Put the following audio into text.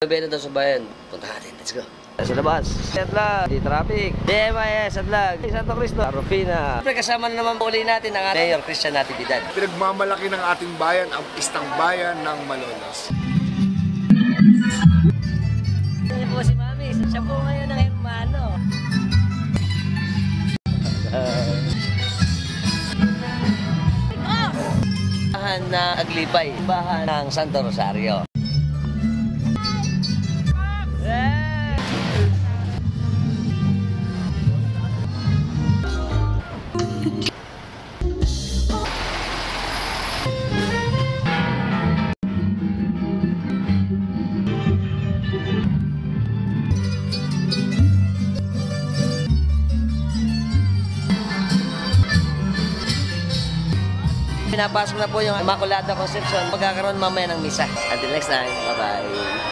Bebe na daw sa bayan. Punta natin. Let's go. Sa labas. Atlag. Di traffic. DMIS. Atlag. Santo Cristo. Rufina. Siyempre kasama na naman uli natin ang Mayor Christian Natividad. Pinagmamalaki ng ating bayan ang pistang bayan ng Malolos. Ano po si Mami? Siya po ngayon ang hermano. Bahan na Aglipay. Bahan ng Santo Rosario. Pinapasok na po yung Immaculata Conception. Magkakaroon mamaya ng misa. Until next time. Bye-bye.